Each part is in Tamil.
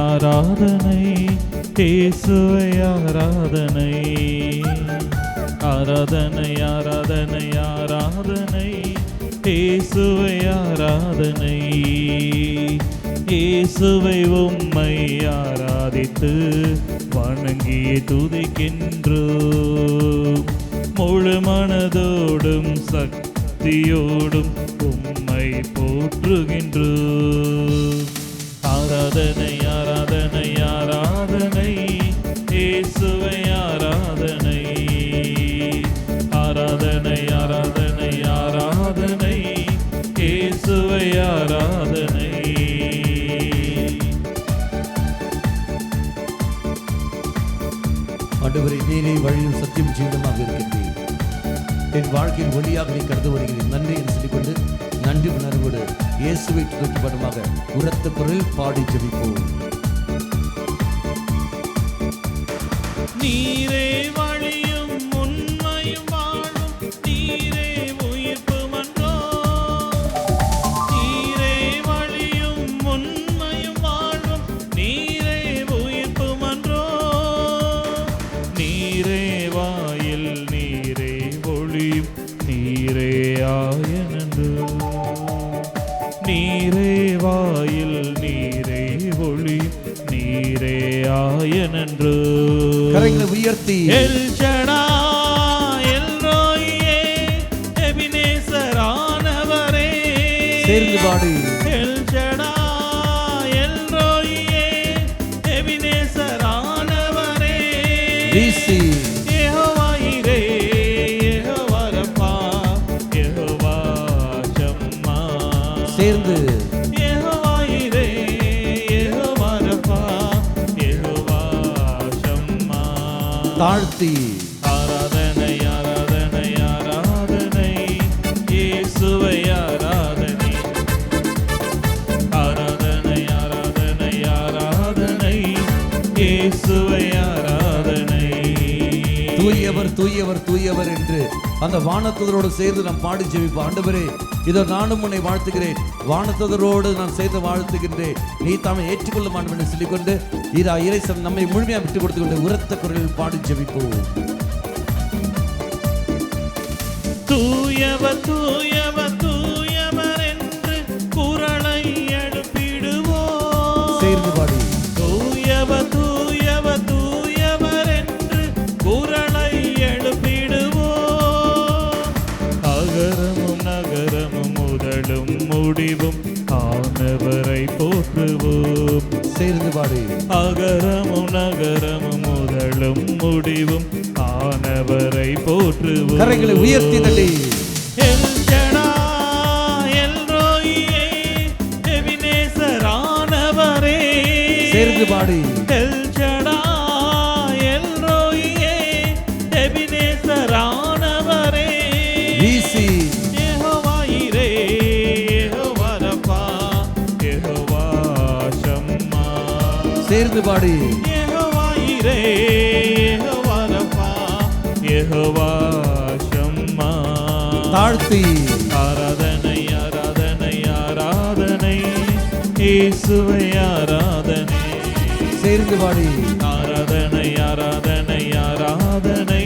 ஆராதனை, இயேசுவே ஆராதனை. ஆராதனை ஆராதனை ஆராதனை, இயேசுவே ஆராதனை. இயேசுவை உம்மை ஆராதித்து வணங்கியே துதிக்கின்றோம். முழு மனதோடும் சக்தியோடும் உம்மை போற்றுகின்றோம். ஆராதனை ஆராதனை ஆராதனை, இயேசுவை ஆராதனை. ஆராதனை ஆராதனை ஆராதனை, இயேசுவை ஆராதனை. ஆண்டவரே, நீரே வழியும் சத்தியம் ஜீவனமாக இருக்கின்றீர். என் வாழ்க்கையின் ஒளியாக நீ கருது வருகிறேன். நன்றி என்று சொல்லிக்கொண்டு நன்றி உணர்வோடு இயேசுவை துதிப்பதமாக உரத்த குரல் பாடி ஜெபிப்போம். நீரே வழியும் உண்மையும் வாழும், நீரே உயிர்ப்பும் அன்றோ. நீரே வழியும் உண்மையும் வாழும், நீரே உயிர்ப்பும் அன்றோ. நீரே வாயில் நீரே ஒளியும், நீரே ஆயனன்றோ. நீரே வாயில் நீரே ஒளியும், நீரே ஆயனன்றோ. கரங்களை உயர்த்தி எல் ஷடாய், எல் ரோயே, எபினேசர் ஆனவரே. சேர்ந்து பாடி எல் ஷடாய், எல் ரோயே, எபினேசர் ஆனவரே. வீசி யெகோவா இரே, யெகோவா ரப்பா, யெகோவா ஷம்மா. சேர்ந்து யெகோவா இரே, யெகோவா ரப்பா, யெகோவா ஷம்மா. தாழ்த்தி ஆராதனை ஆராதனை ஆராதனை, இயேசுவை ஆராதனை. ஆராதனை ஆராதனை ஆராதனை, இயேசுவை ஆராதனை. தூயவர் தூயவர் தூயவர் என்று அந்த வானதூதரோடு சேர்ந்து நாம் பாடி ஜெபிப்போம். ஆண்டவரே, இதோ நானும் உன்னை வாழ்த்துகிறேன். வானதூதரோடு நான் சேர்ந்து வாழ்த்துகின்றேன். நீ தாமே ஏற்றுக்கொள்ளும் ஆண்டவன் என்று சொல்லிக்கொண்டு இறைசன் நம்மை முழுமையாக விட்டுக் கொடுத்து கொண்டு உரத்த குரலில் பாடி ஜெபிப்போம். தூயவர் தூயவர் தூயவர் என்று குரலை எழுப்பிடுவோம். சேர்ந்து பாடி தூயவர் தூயவர் தூயவர் என்று குரலை எழுப்பிடுவோம். அகரமும் நகரமும் முதலும் முடிவும் ஆனவரை போற்றுவோம். சேர்ந்து பாடி அகரமும் நகரமும் முதலும் முடிவும் ஆனவரை போற்றுவோம். கரங்களை உயர்த்தி தட்டி எல் ஷடாய், எல் ரோயே, எபினேசர் ஆனவரே. சேர்ந்து பாடி எல் ஷடாய், எல் ரோயே, எபினேசர் ஆனவரே. வீசி யெகோவா இரே, யெகோவா ரப்பா, யெகோவா ஷம்மா. சேர்ந்து பாடி யெகோவா இரே, யெகோவா ரப்பா, யெகோவா ஷம்மா. தாழ்த்தி ஆராதனை ஆராதனை ஆராதனை, இயேசுவை ஆராதனை. சேர்ந்து பாடி ஆராதனை ஆராதனை ஆராதனை,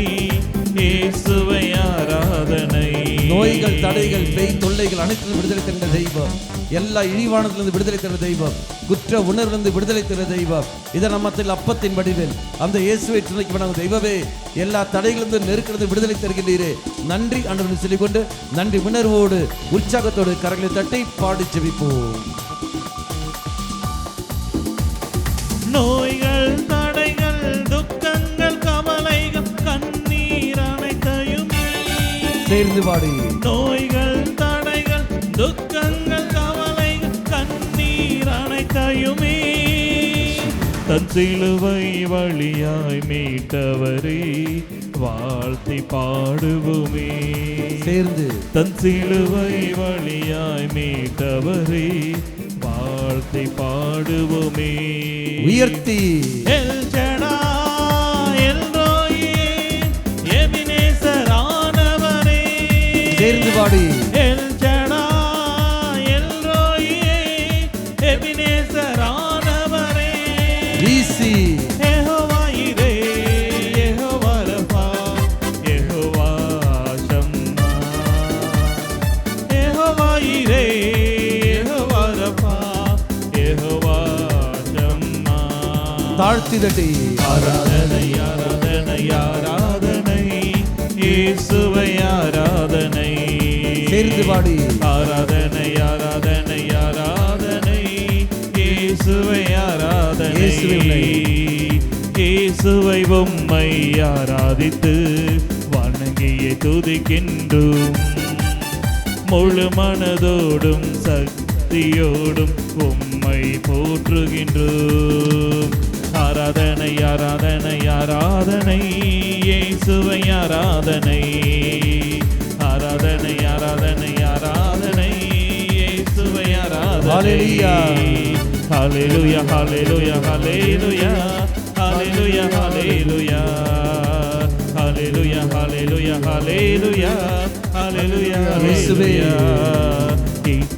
இயேசுவை ஆராதனை. நோய்கள் தடைகள் பேய் தொல்லைகள் அனைத்திலும் விடுதலை தருகிற தெய்வம். எல்லா இழிவானத்திலிருந்து விடுதலை தருகிற தெய்வம். குற்ற உணர்விலிருந்து விடுதலை தருகிற தெய்வம். இதை நம்மத்தில் அப்பத்தின் வடிவில் அந்த இயேசுவை துணைக்கு வணங்கும் தெய்வமே, எல்லா தடைகளிலிருந்து நெருக்கிறது விடுதலை தருகின்றீரே. நன்றி ஆண்டவரை சொல்லிக்கொண்டு நன்றி உணர்வோடு உற்சாகத்தோடு கரங்களை தட்டி பாடி ஜெபிப்போம். நோய்கள் தடைகள் துக்கங்கள் கவலைகள் கண்ணீர் அனைத்தையுமே. சேர்ந்து பாடி நோய்கள் தடைகள் துக்கங்கள் கவலைகள் கண்ணீர் அனைத்தையுமே. தன் சிலுவை வழியாய் மீட்டவரே வாழ்த்தி பாடுவோமே. சேர்ந்து தன் சிலுவை வழியாய் மீட்டவரே வாழ்த்தி பாடுவோமே. உயர்த்தி எல் ஷடாய், எல் ரோயே, எபினேசர் ஆனவரே. சேர்ந்து பாடி எல் ஷடாய், எல் ரோயே, எபினேசர் ஆனவரே. சக்தி தட்டி ஆராதனை ஆராதனை ஆராதனை இயேசுவை ஆராதனை சேர்ந்து பாடி ஆராதனை ஆராதனை ஆராதனை இயேசுவை ஆராதனை இயேசுவை உம்மை ஆராதித்து வணங்கியே துதிக்கின்றோம் முழு மனதோடும் சக்தியோடும் உம்மை போற்றுகின்றோம் ஆராதனை ஆராதனை ஆராதனை இயேசுவை ஆராதனை ஆராதனை ஆராதனை ஆராதனை இயேசுவை ஆராதனை ஹல்லேலூயா ஹல்லேலூயா ஹல்லேலூயா ஹல்லேலூயா ஹல்லேலூயா ஹல்லேலூயா ஹல்லேலூயா ஹல்லேலூயா ஹல்லேலூயா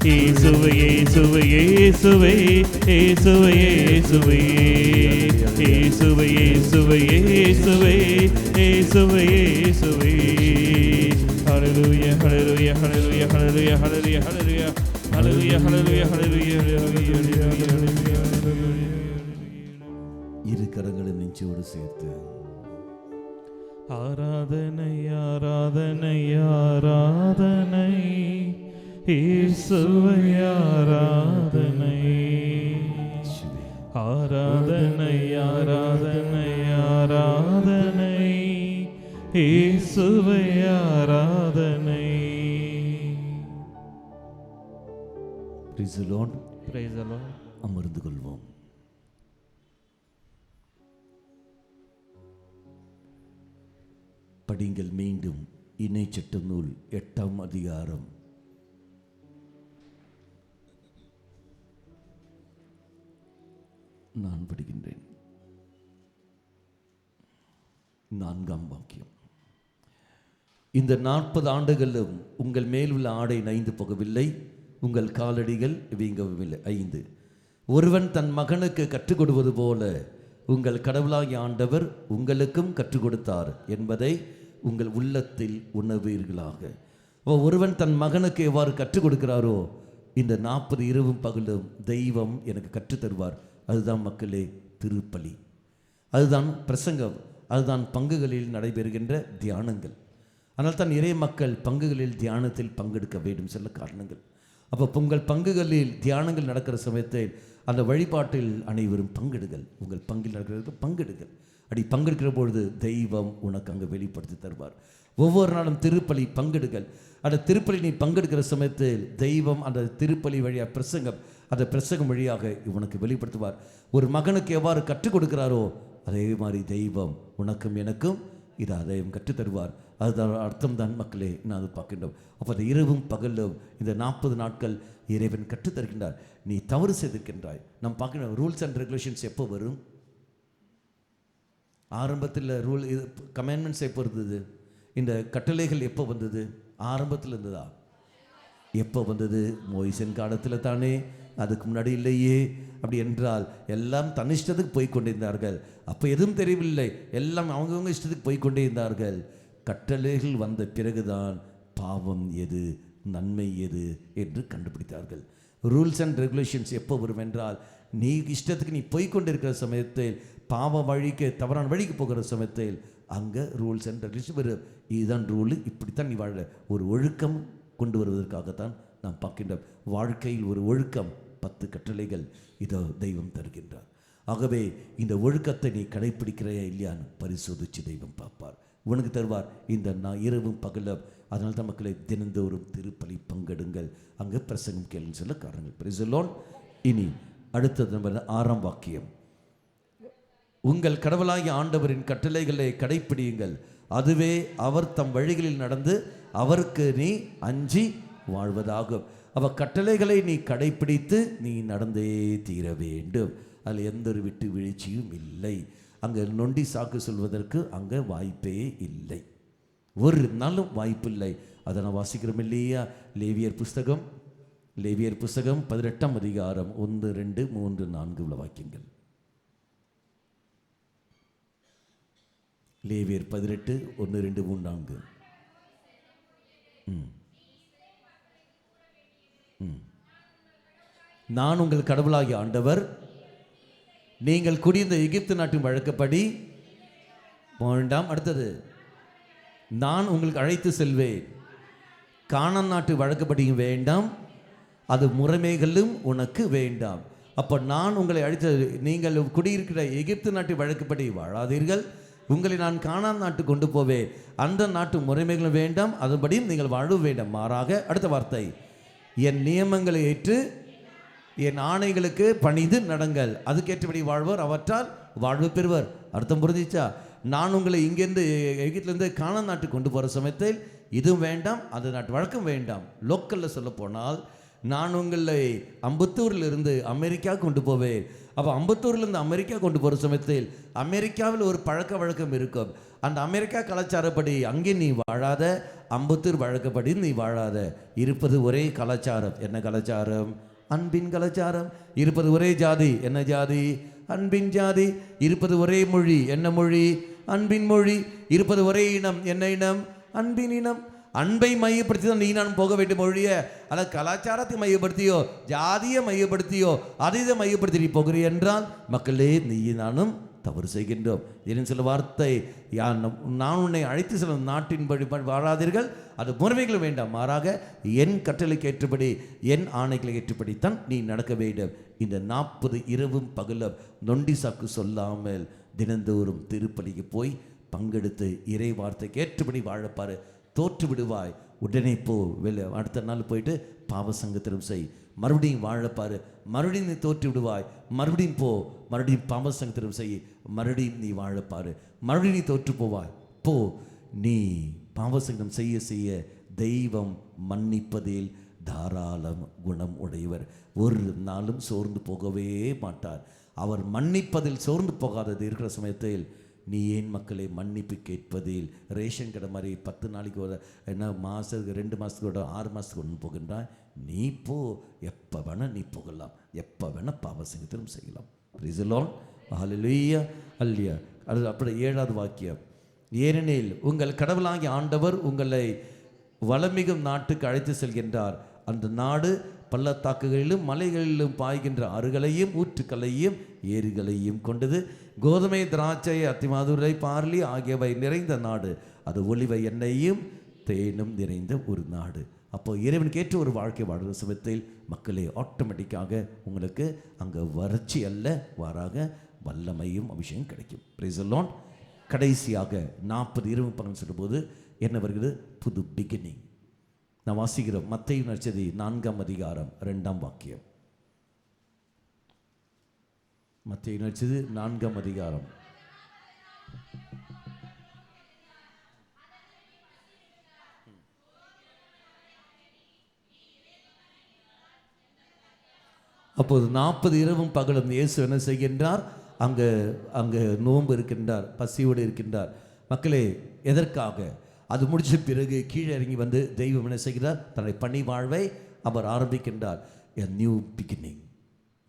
இயேசுவே இயேசுவே இயேசுவே இயேசுவே இயேசுவே இயேசுவே இயேசுவே இயேசுவே இயேசுவே இயேசுவே இயேசுவே ஹல்லேலூயா ஹல்லேலூயா ஹல்லேலூயா ஹல்லேலூயா ஹல்லேலூயா ஹல்லேலூயா ஹல்லேலூயா ஹல்லேலூயா ஹல்லேலூயா இரு கரங்களை நெஞ்சோடு சேர்த்து ஆராதனை ஆராதனை ஆராதனை இயேசுவை ஆராதனை ஆராதனை ஆராதனை ஆராதனை இயேசுவை ஆராதனை. Praise the Lord. Praise the Lord. அமர்ந்து கொள்வோம். படிங்கள் மீண்டும் இணை சட்ட நூல் 8ஆம் அதிகாரம் நான் படிக்கின்றேன். 4ஆம் வாக்கியம். இந்த 40 ஆண்டுகளும் உங்கள் மேல் உள்ள ஆடை நைந்து போகவில்லை, உங்கள் காலடிகள் வீங்கவில்லை. 5. ஒருவன் தன் மகனுக்கு கற்றுக் கொடுவது போல உங்கள் கடவுளாகிய ஆண்டவர் உங்களுக்கும் கற்றுக் கொடுத்தார் என்பதை உங்கள் உள்ளத்தில் உணர்வீர்களாக. ஒருவன் தன் மகனுக்கு எவ்வாறு கற்றுக் கொடுக்கிறாரோ இந்த 40 இரவும் பகலும் தெய்வம் எனக்கு கற்றுத்தருவார். அதுதான் மக்களே திருப்பலி, அதுதான் பிரசங்கம், அதுதான் பங்குகளில் நடைபெறுகின்ற தியானங்கள். ஆனால் தான் நிறைய மக்கள் பங்குகளில் தியானத்தில் பங்கெடுக்க வேண்டும் சில காரணங்கள். அப்போ உங்கள் பங்குகளில் தியானங்கள் நடக்கிற சமயத்தில் அந்த வழிபாட்டில் அனைவரும் பங்கெடுங்கள். உங்கள் பங்கில் நடக்கிறதுக்கு பங்கெடுங்கள். அப்படி பங்கெடுக்கிற பொழுது தெய்வம் உனக்கு அங்கே வெளிப்படுத்தி தருவார். ஒவ்வொரு நாளும் திருப்பலி பங்கெடுங்கள். அந்த திருப்பலி நீ பங்கெடுக்கிற சமயத்தில் தெய்வம் அந்த திருப்பலி வழியாக பிரசங்கம், அந்த பிரசங்கம் வழியாக உனக்கு வெளிப்படுத்துவார். ஒரு மகனுக்கு எவ்வாறு கற்றுக் கொடுக்கிறாரோ அதே மாதிரி தெய்வம் உனக்கும் எனக்கும் இது அதையும் கற்றுத்தருவார். அதுதான் அர்த்தம் தான் மக்களே நான் அது பார்க்கின்றோம். அப்போ அந்த இரவும் பகலும் இந்த 40 நாட்கள் இறைவன் கற்றுத்தருகின்றார். நீ தவறு செய்திருக்கின்றாய். நம்ம பார்க்கணும் ரூல்ஸ் அண்ட் ரெகுலேஷன்ஸ் எப்போ வரும்? ஆரம்பத்தில் ரூல் கமெண்ட்மெண்ட்ஸ் எப்போ இருந்தது? இந்த கட்டளைகள் எப்போ வந்தது? ஆரம்பத்தில் இருந்ததா? எப்போ வந்தது? மோயிசன் காலத்தில் தானே, அதுக்கு முன்னாடி இல்லையே. அப்படி என்றால் எல்லாம் தன் இஷ்டத்துக்கு போய்கொண்டிருந்தார்கள். அப்போ எதுவும் தெரியவில்லை, எல்லாம் அவங்கவுங்க இஷ்டத்துக்கு போய்கொண்டே இருந்தார்கள். கட்டளைகள் வந்த பிறகுதான் பாவம் எது நன்மை எது என்று கண்டுபிடித்தார்கள். ரூல்ஸ் அண்ட் ரெகுலேஷன்ஸ் எப்போ வரும் என்றால் நீ இஷ்டத்துக்கு நீ போய்கொண்டிருக்கிற சமயத்தில், பாவ வழிக்கு தவறான வழிக்கு போகிற சமயத்தில் அங்கே ரூல்ஸ் அண்ட் ரெகுலேஷன் வரும். இதுதான் ரூலு, இப்படித்தான் நீ வாழ. ஒரு ஒழுக்கம் கொண்டு வருவதற்காகத்தான் நாம் பார்க்கின்றோம். வாழ்க்கையில் ஒரு ஒழுக்கம், 10 கட்டளைகள் இதோ தெய்வம் தருகின்றார். ஆகவே இந்த ஒழுக்கத்தை நீ கடைப்பிடிக்கிறையா இல்லையான்னு பரிசோதித்து தெய்வம் பார்ப்பார், உனக்கு தருவார். இந்த நான் இரவும் பகலும் அதனால தான் மக்களை தினந்தோறும் திருப்பலி பங்கெடுங்கள், அங்கே பிரசங்கம் கேளுன்னு சொல்ல காரணங்கள். Price the Lord. இனி அடுத்தது நம்பர் 6ஆம் வாக்கியம். உங்கள் கடவுளாகிய ஆண்டவரின் கட்டளைகளை கடைப்பிடியுங்கள், அதுவே அவர் தம் வழிகளில் நடந்து அவருக்கு நீ அஞ்சி வாழ்வதாகும். அவ கட்டளைகளை நீ கடைப்பிடித்து நீ நடந்தே தீர வேண்டும். அதில் எந்த ஒரு விட்டு வீழ்ச்சியும் இல்லை. அங்கே நொண்டி சாக்கு சொல்வதற்கு அங்கே வாய்ப்பே இல்லை, ஒரு நாளும் வாய்ப்பு இல்லை. அதை நான் வாசிக்கிறோம் இல்லையா? லேவியர் புஸ்தகம் 18ஆம் அதிகாரம் 1, 2, 3, 4 உள்ள வாக்கியங்கள். லேவியர் 18, 1, 2, 3, 4. நான் உங்கள் கடவுளாகிய ஆண்டவர் நீங்கள் குடியிருந்த எகிப்து நாட்டின் வழக்கப்படி வேண்டாம். அடுத்தது, நான் உங்களுக்கு அழைத்து செல்வேன். கானான் நாட்டு வழக்கப்படியும் வேண்டாம், அது முறைமைகளும் உனக்கு வேண்டாம். அப்போ நான் உங்களை அழைத்து, நீங்கள் குடியிருக்கிற எகிப்து நாட்டு வழக்கப்படி வாழாதீர்கள், உங்களை நான் கானான் நாட்டு கொண்டு போவேன், அந்த நாட்டு முறைமைகளும் வேண்டாம், அதுபடியும் நீங்கள் வாழ வேண்டாம். மாறாக அடுத்த வார்த்தை, என் நியமங்களை ஏற்று என் ஆணைகளுக்கு பணிந்து நடங்கள், அதுக்கேற்றபடி வாழ்வர் அவற்றால் வாழ்வு பெறுவர். அர்த்தம் புரிஞ்சிச்சா? நான் உங்களை இங்கேருந்து எகிப்திலேருந்து கானான் நாட்டுக்கு கொண்டு போகிற சமயத்தில் இதுவும் வேண்டாம், அந்த நாட்டு வழக்கம் வேண்டாம். லோக்கலில் சொல்ல போனால், நான் உங்களை அம்பத்தூரில் இருந்து அமெரிக்கா கொண்டு போவேன். அப்போ அம்பத்தூர்லேருந்து அமெரிக்கா கொண்டு போகிற சமயத்தில் அமெரிக்காவில் ஒரு பழக்க வழக்கம் இருக்கும். அந்த அமெரிக்கா கலாச்சாரப்படி அங்கே நீ வாழாத, அம்பத்தூர் வழக்கப்படி நீ வாழாத. இருப்பது ஒரே கலாச்சாரம். என்ன கலாச்சாரம்? அன்பின் கலாச்சாரம். இருப்பது ஒரே ஜாதி. என்ன ஜாதி? அன்பின் ஜாதி. இருப்பது ஒரே மொழி. என்ன மொழி? அன்பின் மொழி. இருப்பது ஒரே இனம். என்ன இனம்? அன்பின் இனம். அன்பை மையப்படுத்தி தான் நீ நான் போக வேண்டிய மொழியை, அல்ல கலாச்சாரத்தை மையப்படுத்தியோ ஜாதியை மையப்படுத்தியோ அதை இதை மையப்படுத்தி நீ போகிறீ என்றால், மக்களே நீ நானும் தவறு செய்கின்றோம். இதன் சில வார்த்தை, நான் உன்னை அழைத்து செல்லும் நாட்டின்படி வாழாதீர்கள், அது முறைமைகள் வேண்டாம், மாறாக என் கட்டளைக்கு ஏற்றபடி என் ஆணைகளை ஏற்றபடித்தான் நீ நடக்க வேண்டும். இந்த 40 இரவும் பகலும் நொண்டி சாக்கு சொல்லாமல் தினந்தோறும் திருப்பலிக்கு போய் பங்கெடுத்து இறை வார்த்தைக்கு ஏற்றபடி வாழப்பாரு. தோற்று விடுவாய், உடனே போ. அடுத்த நாள் போயிட்டு பாவ சங்கத்திலும் செய். மறுபடியும் வாழப்பாரு. மறுபடியும் நீ தோற்று விடுவாய், மறுபடியும் போ. மறுபடியும் பாவ சங்கத்திலும் செய். மறுபடியும் நீ வாழப்பாரு. மறுபடியும் நீ தோற்று போவாய். போ. நீ பாவ சங்கம் செய்ய செய்ய தெய்வம் மன்னிப்பதில் தாராளம் குணம் உடையவர். ஒரு நாளும் சோர்ந்து போகவே மாட்டார். அவர் மன்னிப்பதில் சோர்ந்து போகாதது இருக்கிற சமயத்தில் நீ ஏன் மக்களை மன்னிப்பு கேட்பதில் ரேஷன் கடை மாதிரி 10 நாளைக்கு ஒரு என்ன மாதத்துக்கு 2 மாதத்துக்கு ஒரு 6 மாதத்துக்கு ஒன்று போகின்றாய். நீ போ. எப்போ வேணால் நீ போகலாம், எப்போ வேணால் பாவ சங்கத்திலும் செய்யலாம். Praise the lord. Hallelujah. Alleluia. அது அப்படி 7வது வாக்கியம், ஏனெனில் உங்கள் கடவுளாகிய ஆண்டவர் உங்களை வளமிகும் நாட்டுக்கு அழைத்து செல்கின்றார். அந்த நாடு பள்ளத்தாக்குகளிலும் மலைகளிலும் பாய்கின்ற ஆறுகளையும் ஊற்றுக்களையும் ஏரிகளையும் கொண்டது. கோதுமை, திராட்சை, அத்திமாதுரை, பார்லி ஆகியவை நிறைந்த நாடு. அது ஒலிவ எண்ணெயும் தேனும் நிறைந்த ஒரு நாடு. அப்போ இறைவனுக்கு ஏற்ற ஒரு வாழ்க்கை வாழ்கிற சமயத்தில் மக்களே ஆட்டோமேட்டிக்காக உங்களுக்கு அங்கே வறட்சி அல்ல, வாராக வல்லமையும் அபிஷேகம் கிடைக்கும். Price the Lord. கடைசியாக 40 இரவு பகல் சொல்லும்போது என்ன வருகிறது? புது பிகினிங். நான் வாசிக்கிறோம் மத்தேயு நற்செய்தி 4ஆம் அதிகாரம் 2ஆம் வாக்கியம். மத்தேயு நற்செய்தி 4ஆம் அதிகாரம். அப்போது 40 இரவும் பகலும் இயேசு என்ன செய்கின்றார்? அங்கே நோன்பு இருக்கின்றார், பசியோடு இருக்கின்றார். மக்களே, எதற்காக? அது முடிச்ச பிறகு கீழே இறங்கி வந்து தெய்வம் என்ன செய்கிறார்? தன்னுடைய பணி வாழ்வை அவர் ஆரம்பிக்கின்றார். A new beginning.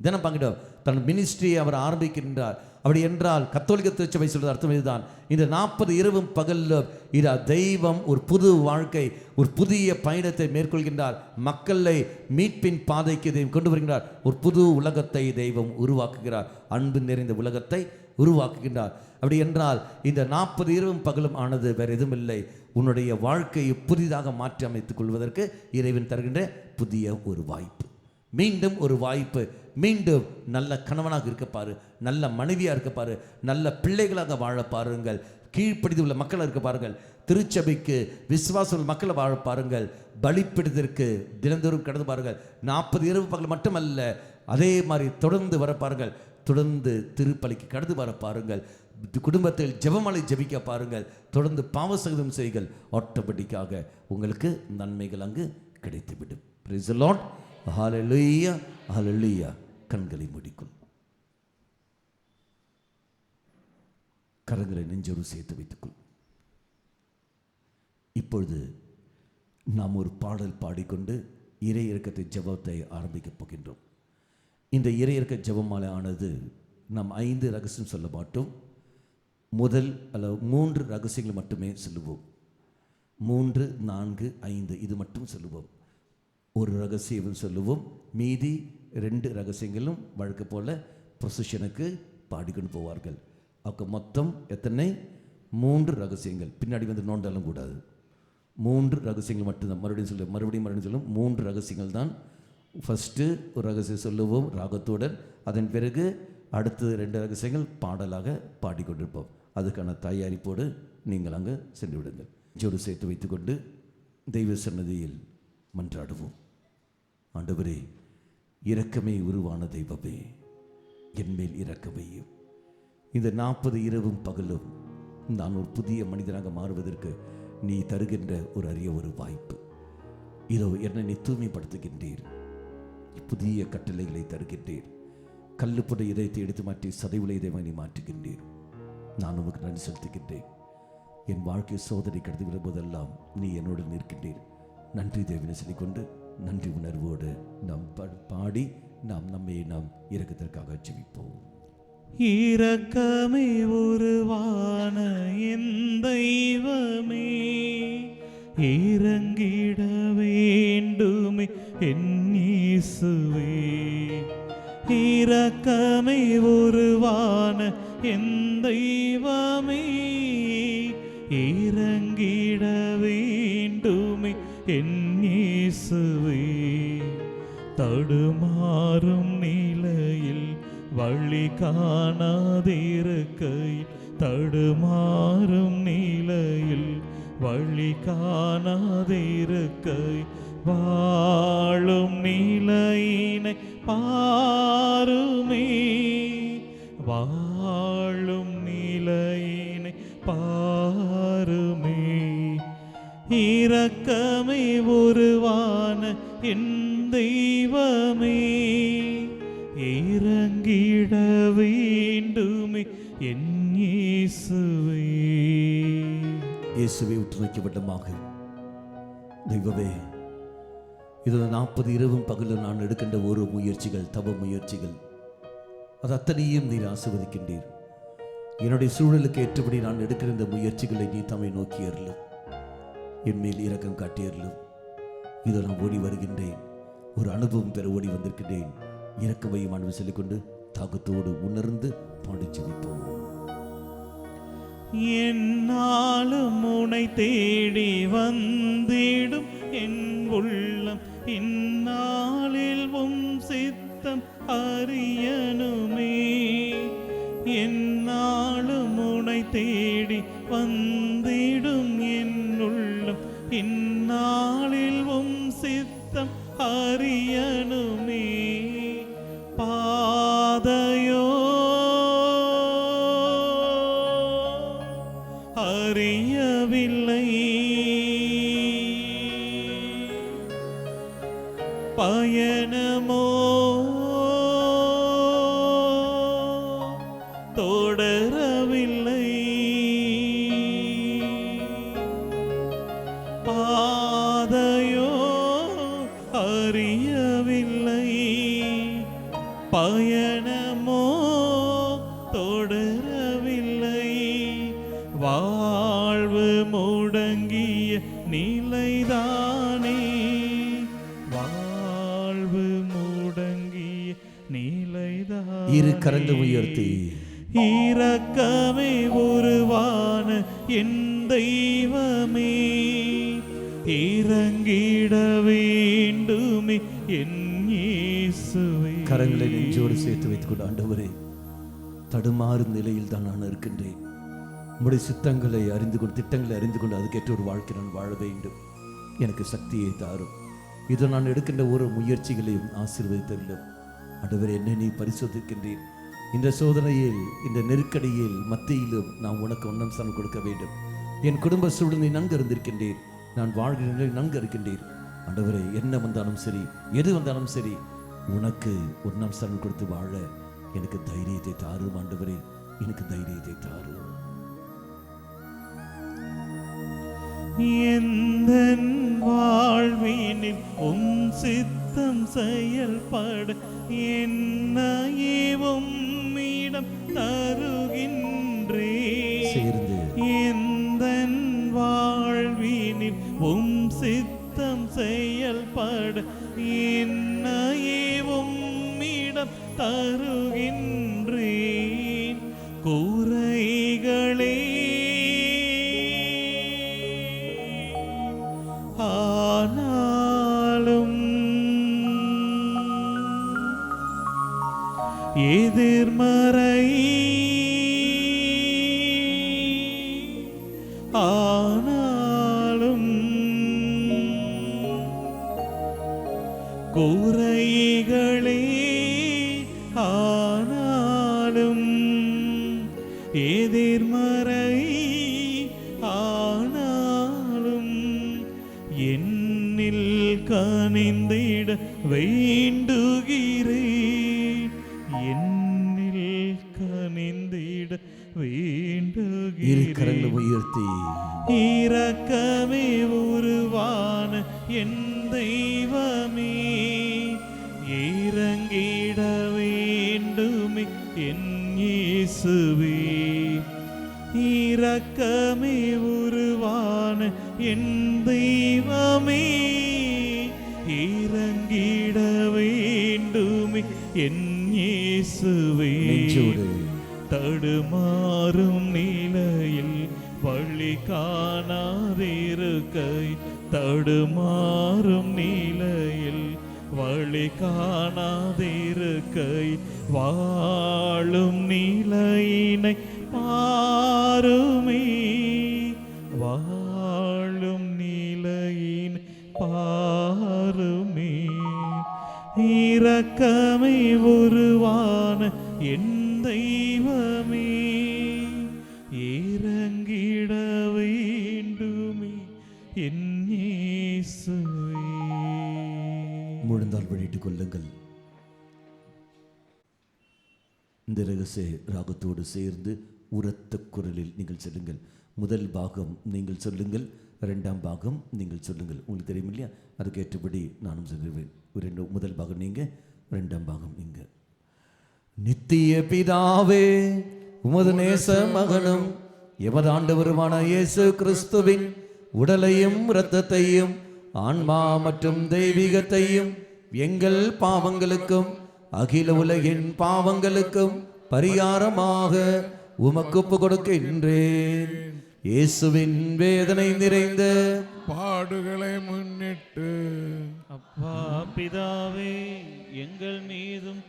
தினம் பங்கிட்டோம். தன் மினிஸ்ட்ரியை அவர் ஆரம்பிக்கின்றார். அப்படி என்றால் கத்தோலிக்க திருச்சபை சொல்வது அர்த்தம் இதுதான். இந்த 40 இரவும் பகலில் இது தெய்வம் ஒரு புது வாழ்க்கை, ஒரு புதிய பயணத்தை மேற்கொள்கின்றார். மக்களை மீட்பின் பாதைக்கு தெய்வம் கொண்டு வருகின்றார். ஒரு புது உலகத்தை தெய்வம் உருவாக்குகிறார். அன்பு நிறைந்த உலகத்தை உருவாக்குகின்றார். அப்படி என்றால் இந்த 40 இரவும் பகலும் ஆனது வேறு எதுவும் இல்லை, உன்னுடைய வாழ்க்கையை புதிதாக மாற்றி அமைத்துக் கொள்வதற்கு இறைவன் தருகின்ற புதிய ஒரு வாய்ப்பு. மீண்டும் ஒரு வாய்ப்பு. மீண்டும் நல்ல கணவனாக இருக்கப்பாரு, நல்ல மனைவியாக இருக்கப்பாரு, நல்ல பிள்ளைகளாக வாழ பாருங்கள், கீழ்ப்படிந்து உள்ள மக்களாக இருக்க பாருங்கள், திருச்சபைக்கு விசுவாச மக்களை வாழ பாருங்கள், பலிப்பிடுதற்கு தினந்தோறும் கடந்து பாருங்கள். 40 இரவு பகல் மட்டுமல்ல, அதே மாதிரி தொடர்ந்து வர பாருங்கள், தொடர்ந்து திருப்பலிக்கு கடந்து வர பாருங்கள், குடும்பத்தில் ஜெபமாலை ஜெபிக்க பாருங்கள், தொடர்ந்து பாவசகிதம் செய்கள். ஆட்டோமேட்டிக்காக உங்களுக்கு நன்மைகள் அங்கு கிடைத்துவிடும். Praise the lord. Hallelujah, hallelujah. கண்களை மூடிக்கொள், கரங்களை நெஞ்சோடு சேர்த்து வைத்துக்கொள். இப்பொழுது நாம் ஒரு பாடல் பாடிக்கொண்டு இறை இறக்கத்தை ஜெபத்தை ஆரம்பிக்கப் போகின்றோம். இந்த இறை இறக்க ஜெபமாலை ஆனது நாம் 5 ரகசியம் சொல்ல மாட்டோம். முதல் அல்ல 3 ரகசியங்கள் மட்டுமே சொல்லுவோம். 3, 4, 5 இது மட்டும் சொல்லுவோம். ஒரு ரகசியம் சொல்லுவோம். மீதி 2 ரகசியங்களும் வழக்கு போல ப்ரொசஷனுக்கு பாடிக்கொண்டு போவார்கள். அப்போ மொத்தம் எத்தனை? 3 ரகசியங்கள். பின்னாடி வந்து நோண்டெல்லாம் கூடாது. 3 ரகசியங்கள் மட்டும்தான். மறுபடியும் சொல்லும் 3 ரகசியங்கள் தான். ஃபஸ்ட்டு ஒரு ரகசியம் சொல்லுவோம் ராகத்துடன், அதன் பிறகு அடுத்து 2 ரகசியங்கள் பாடலாக பாடிக்கொண்டிருப்போம். அதுக்கான தயாரிப்போடு நீங்கள் அங்கே சென்று விடுங்கள். ஜோடு சேர்த்து வைத்துக்கொண்டு தெய்வ சன்னதியில் மன்றாடுவோம். ஆண்டவரே, இரக்கமே உருவான தெய்வமே, என்மேல் இரக்கமையும். இந்த 40 இரவும் பகலும் நான் ஒரு புதிய மனிதனாக மாறுவதற்கு நீ தருகின்ற ஒரு அரிய ஒரு வாய்ப்பு. இதோ என்னை நீ தூய்மைப்படுத்துகின்றீர், புதிய கட்டளைகளை தருகின்றீர். கல்லுப்புட இதயத்தை எடுத்து மாற்றி சதைவுள்ள இதயமாக நீ மாற்றுகின்றீர். நான் உமக்கு நன்றி செலுத்துகின்றேன். என் வாழ்க்கை சோதனை கடந்து விடும்போதெல்லாம் நீ என்னோடு நிற்கின்றீர். நன்றி தேவனை சொல்லிக்கொண்டு நன்றி உணர்வோடு நாம் பாடி நம்மை இரக்கத்திற்காக ஜெபிப்போம். இரக்கமே உருவான என் தெய்வமே, இறங்கிட வேண்டுமே என் இயேசுவே. இரக்கமே உருவான என் தெய்வமே, இறங்கிட வேண்டுமே என் இயேசுவே. தடுமாறும் நிலையில் வழி காணாதிருக்கையில், தடுமாறும் நிலையில் வழி காணாதிருக்கை, வாழும் நிலையினை பாருமே, வாழும் நிலையினை பாருமே. இரக்கமே உருவான என் தெய்வமே, இறங்கிட வேண்டுமே என் இயேசுவே. இயேசுவை உற்று நோக்கிவிட்டமாக தெய்வமே, இது 40 இரவும் பகலும் நான் எடுக்கின்ற ஒரு முயற்சிகள், தவ முயற்சிகள், அது அத்தனையும் நீர் ஆசீர்வதிக்கின்றீர். என்னுடைய சூழலுக்கு ஏற்றபடி நான் எடுக்கிற இந்த முயற்சிகளை நீ தம்மை நோக்கி அருளும், என் மேல் இரக்கம் காட்டியருளும். இதோ நான் ஓடி வருகின்றேன், ஒரு அனுபவம் பெற ஓடி வந்திருக்கின்றேன். இரக்கமையும் அன்பு சொல்லிக்கொண்டு தாகத்தோடு உணர்ந்து பாடி ஜெபிப்போம். என்னாலும் உனை தேடி வந்திடும் என் உள்ளம், இந்நாளில் உம் சித்தம் அறியணுமே. என்னாலும் உனை தேடி வந்திடும் என் உள்ளம், இந்நாளில் உம் சித்தம் அறியணுமே. பாதையோ அறியவில்லை, பயணமோ தொடரவில்லை. பாதையோ அறியவில்லை, பயணமோ தொடரவில்லை. வாழ்வு முடங்கிய நிலைதானே, வாழ்வு முடங்கிய நிலைதானே. இரு கரங்கள் உயர்த்தி இரக்கமே உருவான என் தெய்வமே, இறங்கிட வேண்டுமே என் இயேசுவே. கரங்களை நெஞ்சோடு சேர்த்து வைத்துக் கொண்டு, ஆண்டவரே, தடுமாறும் நிலையில் தான் நான் இருக்கின்றேன். உம்முடைய சித்தங்களை அறிந்து கொண்டு, திட்டங்களை அறிந்து கொண்டு அதுக்கேற்ற ஒரு வாழ்க்கை நான் வாழ வேண்டும். எனக்கு சக்தியை தாரும். இதை நான் எடுக்கின்ற ஒரு முயற்சிகளையும் ஆசீர்வதித்தருளும். ஆண்டவரே, என்னை நீ பரிசோதிக்கின்றேன். இந்த சோதனையில், இந்த நெருக்கடியில் மத்தியிலும் நான் உனக்கு ஒன்றாம் ஸ்தானம் கொடுக்க வேண்டும். என் குடும்ப சூழ்நிலை நன்கு இருந்திருக்கின்றேன், நான் வாழ்கிற நன்கு இருக்கின்றேன். ஆண்டவரே, என்ன வந்தாலும் சரி, எது வந்தாலும் சரி, உனக்கு ஒன்றாம் ஸ்தானம் கொடுத்து வாழ எனக்கு தைரியத்தை தாரும். ஆண்டவரே, எனக்கு தைரியத்தை தாரும். எந்தன் வாழ்வினில் உம் சித்தம் செயல்பட என்னையே உம்மிடம் தருகின்றே. எந்தன் வாழ்வினில் உம் சித்தம் செயல்பட என்னையே உம்மிடம் தருகின்றே. ஆனாலும் எதிர்மறை ஆனாலும் குறைகளே ஆனாலும் எதிர்மறை ஆனாலும் என்னில் கனிந்திட வேண்டுகிறேன், என்னில் கனிந்திட கரங்களை உயர்த்தி இரக்கமே உருவான என் தெய்வமே இறங்கிட வேண்டுமே என் இயேசுவே. இரக்கமே உருவான என் தெய்வமே இறங்கிட வேண்டுமே என் இயேசுவே. தடுமாறும் நிலையில் வழி காணாதிருக்கை, தடுமாறும் நிலையில் வழி காணாதிருக்கை, வாழும் நிலையினை பாருமே, வாழும் நிலையினை பாருமே. இரக்கமே உருவான என் தெய்வமே இறங்கிட வேண்டுமே என் இயேசுவே. முழுந்தால் வழியிட்டுக் கொள்ளுங்கள். இந்த ரகசிய ராகத்தோடு சேர்ந்து உரத்த குரலில் நீங்கள் சொல்லுங்கள். முதல் பாகம் நீங்கள் சொல்லுங்கள், இரண்டாம் பாகம் நீங்கள் சொல்லுங்கள். உங்களுக்கு தெரியும் இல்லையா? அதுக்கேற்றபடி நானும் சொல்லுவேன். முதல் பாகம் நீங்க, இரண்டாம் பாகம் நீங்க. நித்திய பிதாவே, உமது நேச மகனும் எமது ஆண்டவருமான இயேசு கிறிஸ்துவின் உடலையும் இரத்தத்தையும் ஆன்மா மற்றும் தெய்வீகத்தையும் எங்கள் பாவங்களுக்கும் அகில உலகின் பாவங்களுக்கும் பரிகாரமாக உமக்கு ஒப்புக் கொடுக்கின்றேன். இயேசுவின் வேதனை நிறைந்த பாடுகளை முன்னிட்டு அப்பா பிதாவே, எங்கள் மீதும்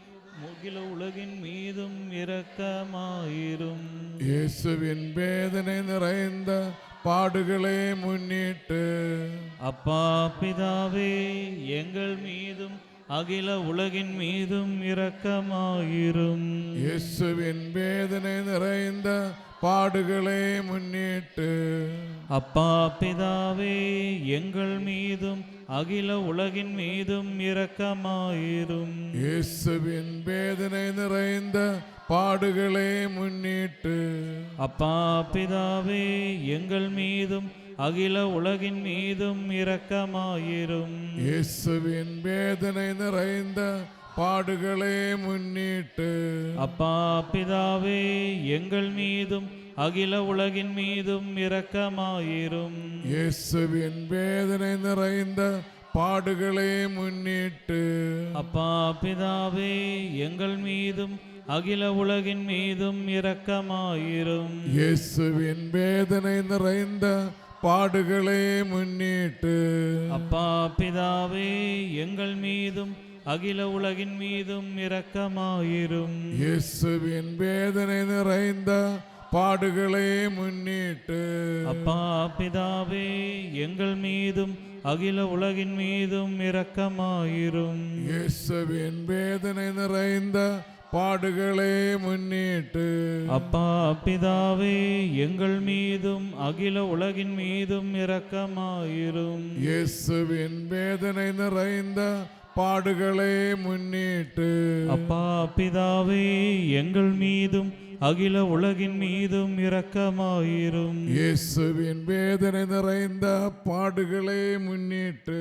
அகில உலகின் மீதும் இரக்கமாயிரும். இயேசுவின் வேதனை நிறைந்த பாடுகளை முன்னிட்டு அப்பா பிதாவே, எங்கள் மீதும் அகில உலகின் மீதும் இரக்கமாயிரும். இயேசுவின் வேதனை நிறைந்த பாடுகளை முன்னிட்டு அப்பா பிதாவே, எங்கள் மீதும் அகில உலகின் மீதும் இரக்கமாயிரும். இயேசுவின் வேதனை நிறைந்த பாடுகளை முன்னிட்டு அப்பா பிதாவே, எங்கள் மீதும் அகில உலகின் மீதும் இரக்கமாயிரும். இயேசுவின் வேதனை நிறைந்த பாடுகளை முன்னிட்டு அப்பா பிதாவே, எங்கள் மீதும் அகில உலகின் மீதும் இரக்கமாயிரும். இயேசுவின் வேதனை நிறைந்த பாடுகளை முன்னிட்டு அப்பா பிதாவே, எங்கள் மீதும் அகில உலகின் மீதும் இரக்கமாயிரும். இயேசுவின் வேதனை நிறைந்த பாடுகளை முன்னிட்டு அப்பா பிதாவே, எங்கள் மீதும் அகில உலகின் மீதும் இரக்கமாயிரும். இயேசுவின் வேதனை நிறைந்த பாடுகளை முன்னிட்டு அப்பா பிதாவே, எங்கள் மீதும் அகில உலகின் மீதும் இரக்கமாயிரும். இயேசுவின் வேதனை நிறைந்த பாடுகளை முன்னிட்டு அப்பா பிதாவே, எங்கள் மீதும் அகில உலகின் மீதும் இரக்கமாயிரும். இயேசுவின் வேதனை நிறைந்த பாடுகளை முன்னிட்டு அப்பா பிதாவே, எங்கள் மீதும் அகில உலகின் மீதும் இரக்கமாயிரும். இயேசுவின் வேதனை நிறைந்த பாடுகளை முன்னிட்டு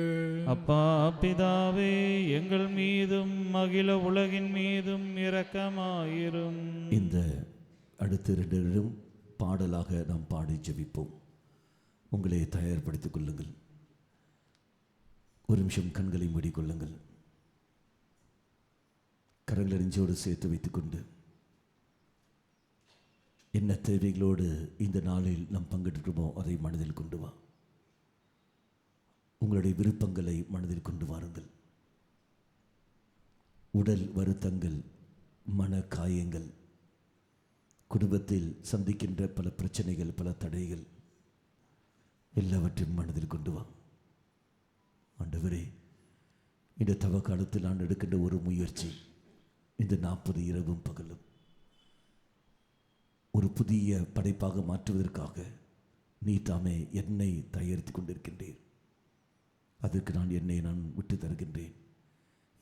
அப்பா பிதாவே, எங்கள் மீதும் அகில உலகின் மீதும் இரக்கமாயிரும். இந்த அடுத்த 2 பாடலாக நாம் பாடி ஜெபிப்போம். உங்களை தயார்படுத்திக் கொள்ளுங்கள். ஒரு நிமிஷம் கண்களை மூடிக்கொள்ளுங்கள். கரங்களை நெஞ்சோடு சேர்த்து வைத்துக்கொண்டு என்ன தேவைகளோடு இந்த நாளில் நாம் பங்கெடுக்கிறோமோ அதை மனதில் கொண்டு வா. உங்களுடைய விருப்பங்களை மனதில் கொண்டு வாருங்கள். உடல் வருத்தங்கள், மன காயங்கள், குடும்பத்தில் சந்திக்கின்ற பல பிரச்சனைகள், பல தடைகள் எல்லாவற்றையும் மனதில் கொண்டு வா. ஆண்டவரே, இந்த தவ காலத்தில் நான் எடுக்கின்ற ஒரு முயற்சி, இந்த 40 இரவும் பகலும் ஒரு புதிய படைப்பாக மாற்றுவதற்காக நீ தாமே என்னை தயாரித்து கொண்டிருக்கின்றீர். அதற்கு என்னை நான் விட்டு தருகின்றேன்.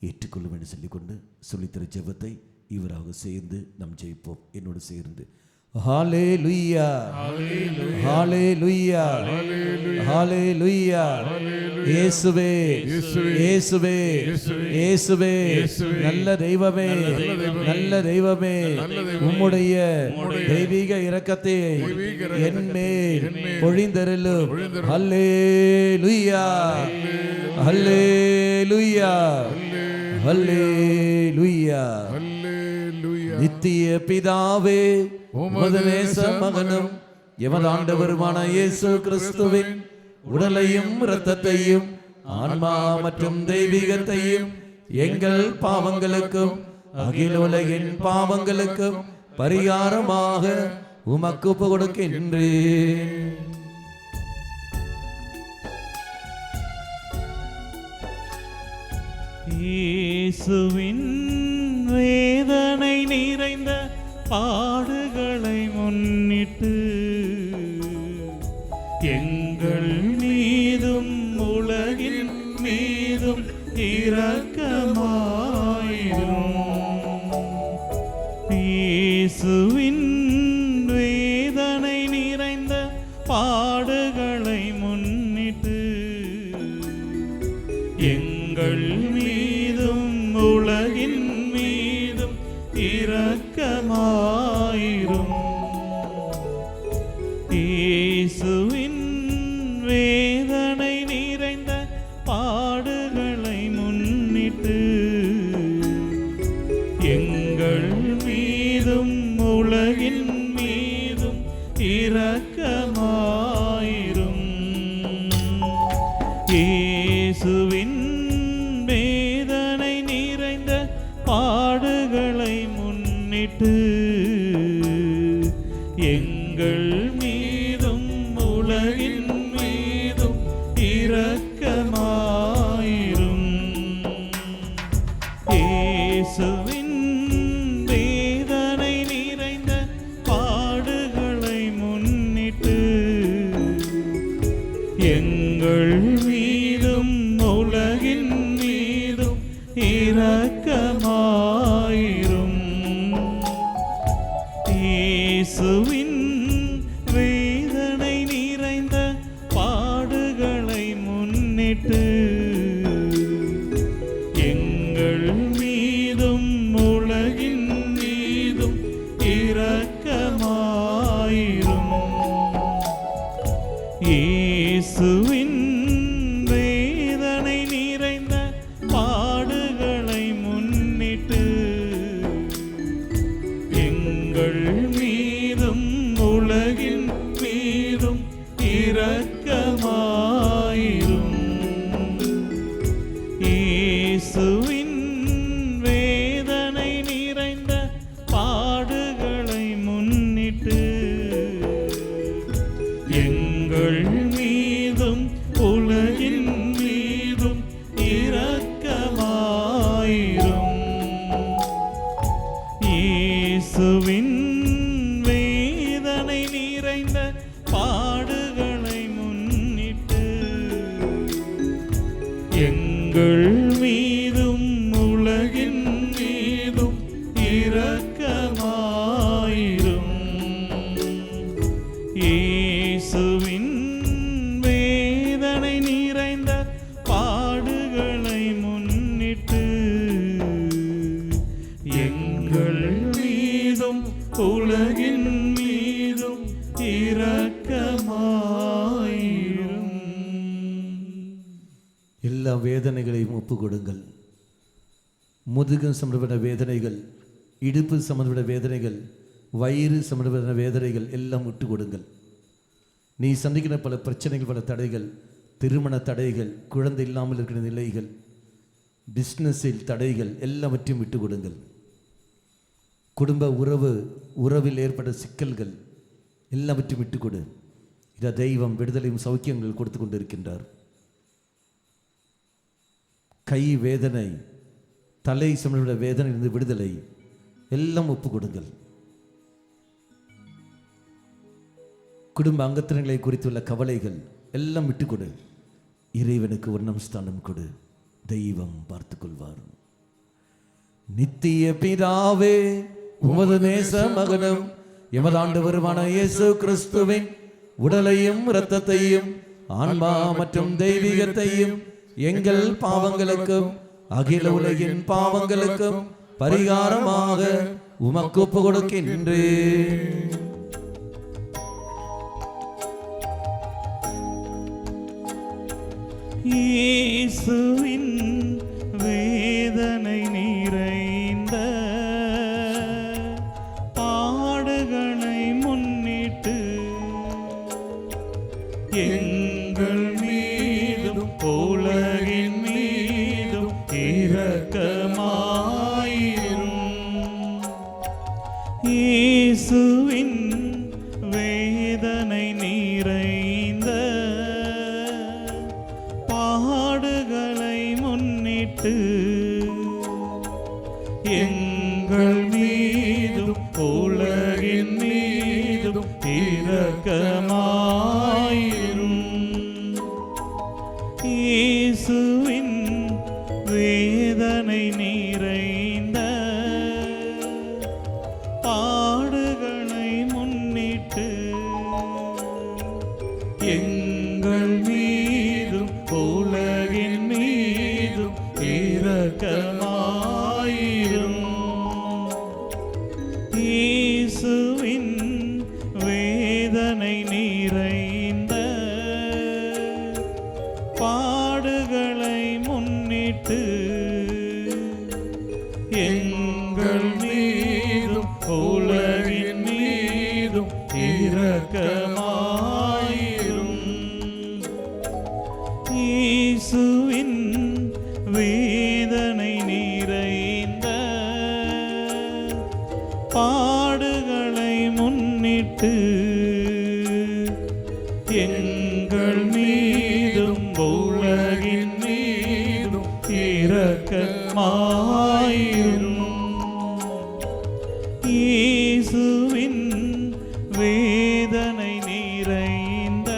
ஏற்றுக்கொள்ளும் என்று சொல்லிக்கொண்டு சொல்லித்தர ஜெபத்தை இவராக சேர்ந்து நாம் ஜெயிப்போம். என்னோடு சேர்ந்து ஹல்லேலூயா, ஹல்லேலூயா, ஹல்லேலூயா. இயேசுவே, இயேசுவே, இயேசுவே, நல்ல தெய்வமே, நல்ல தெய்வமே, உம்முடைய தெய்வீக இரக்கத்தை என்மேல் பொழிந்தருளும். ஹல்லேலூயா, ஹல்லேலூயா, ஹல்லேலூயா. நித்திய பிதாவே, உமது நேச மகனும் எமது ஆண்டவருமான இயேசு கிறிஸ்துவின் உடலையும் இரத்தத்தையும் ஆன்மா மற்றும் தெய்வீகத்தையும் எங்கள் பாவங்களுக்கும் அகில உலகின் பாவங்களுக்கும் பரிகாரமாக உமக்கு ஒப்புக் கொடுக்கின்றேன். இயேசுவின் வேதனை நிறைந்த பாடுகளை முன்னிட்டு எங்கள் மீதும் உலகின் மீதும் இரக்கமாயிரும். இயேசுவின் வேதனை நிறைந்த பாடுகளை முன்னிட்டு எங்கள் மீதும் உலகின் மீதும் இரக்கமாயிரும். இயேசுவின் வேதனை நிறைந்த பாடுகளை முன்னிட்டு எங்கள் மீதும் உலகின் மீதும் இரக்கமாயிரும். இயேசுவின் வேதனை நிறைந்த பாடுகளை முன்னிட்டு எங்கள் மீதும் உலகின் மீதும் இரக்கமாயிரும். இயேசுவின் வேதனை நிறைந்த பாடுகளை முன்னிட்டு எங்கள் மீதும் உலகின் மீதும் இரக்கமாயிரும். இயேசுவின் வேதனை நிறைந்த பாடுகளை முன்னிட்டு எங்கள் மீதும் உலகின் மீதும் இரக்கமாயிரும். இயேசுவின் வேதனை நிறைந்த பாடுகளை முன்னிட்டு எங்கள் மீதும் உலகின் மீதும் இரக்கமாயிரும். இயேசுவின் வேதனை நிறைந்த பாடுகளை முன்னிட்டு எங்கள் மீதும் உலகின் மீதும் இரக்கமாயிரும். இயேசுவின் வேதனை நிறைந்த பாடுகளை முன்னிட்டு எங்கள் மீதும் உலகின் மீதும் இரக்கமாயிரும். இயேசுவின் வேதனை நிறைந்த பாடுகளை முன்னிட்டு எங்கள் மீதும் உலகின் மீதும் இரக்கமாயிரும். எல்லா வேதனைகளையும் ஒப்பு கொடுங்கள். முதுகு சம்பந்தப்பட்ட வேதனைகள், இடுப்பு சம்பந்தப்பட்ட வேதனைகள், வயிறு சம்பந்தப்பட்ட வேதனைகள் எல்லாம் விட்டு கொடுங்கள். நீ சந்திக்கிற பல பிரச்சனைகள், பல தடைகள் திருமண தடைகள், குழந்தை இல்லாமல் இருக்கிற நிலைகள், பிஸ்னஸில் தடைகள் எல்லாவற்றையும் விட்டு கொடுங்கள். குடும்ப உறவில் ஏற்பட்ட சிக்கல்கள் எல்லாவற்றையும் விட்டு கொடு. இதை தெய்வம் விடுதலையும் சௌக்கியங்கள் கொடுத்து கொண்டிருக்கின்றார். கை வேதனை, தலை சம்பந்த வேதனை இருந்து விடுதலை எல்லாம் ஒப்பு கொடுங்கள். குடும்ப அங்கத்தினர்களை குறித்துள்ள கவலைகள் எல்லாம் விட்டு கொடு. இறைவனுக்கு ஒரு நமஸ்தானம் கொடு. தெய்வம் பார்த்து கொள்வார். நித்திய பிதாவே, உமது நேச மகனும் எமது ஆண்டவருமான இயேசு கிறிஸ்துவின் உடலையும் இரத்தத்தையும் ஆன்மா மற்றும் தெய்வீகத்தையும் எங்கள் பாவங்களுக்கும் அகில உலகின் பாவங்களுக்கும் பரிகாரமாக உமக்கு ஒப்பு கொடுக்கின்றேன். இயேசுவின் வேதனை நிறைந்த பாடுகளை முன்னிட்டு எங்கள் மீதும் உலகின் மீதும் இரக்கமாயிரும். இயேசுவின் வேதனை நிறைந்த பாடுகளை முன்னிட்டு எங்கள் மீதும் உலகின் மீதும் இரக்கமாயிரும். இயேசுவின் வேதனை நிறைந்த பாடுகளை முன்னிட்டு எங்கள் மீதும் உலகின் மீதும் இரக்கமாயிரும். இயேசுவின் வேதனை நிறைந்த பாடுகளை முன்னிட்டு எங்கள் மீதும் உலகின் மீதும் இரக்கமாயிரும். இயேசுவின் வேதனை நிறைந்த பாடுகளை முன்னிட்டு எங்கள் மீதும் உலகின் மீதும் இரக்கமாயிரும். இயேசுவின் வேதனை நிறைந்த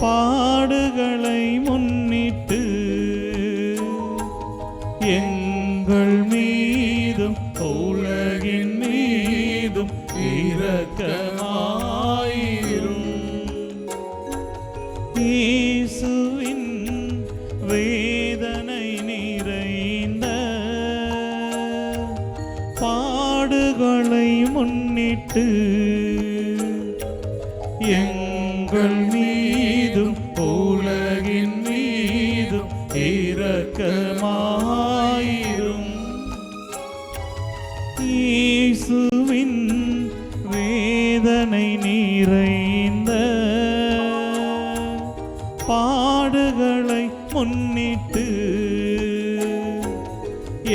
பாடுகளை முன்னிட்டு எங்கள் மீதும் உலகின் மீதும் இரக்கமாயிரும். இயேசுவின் வேதனை நிறைந்த பாடுகளை முன்னிட்டு எங்கள் மீதும் உலகின் மீதும் இரக்கமாயிரும். இயேசுவின் வேதனை நிறைந்த பாடுகளை முன்னிட்டு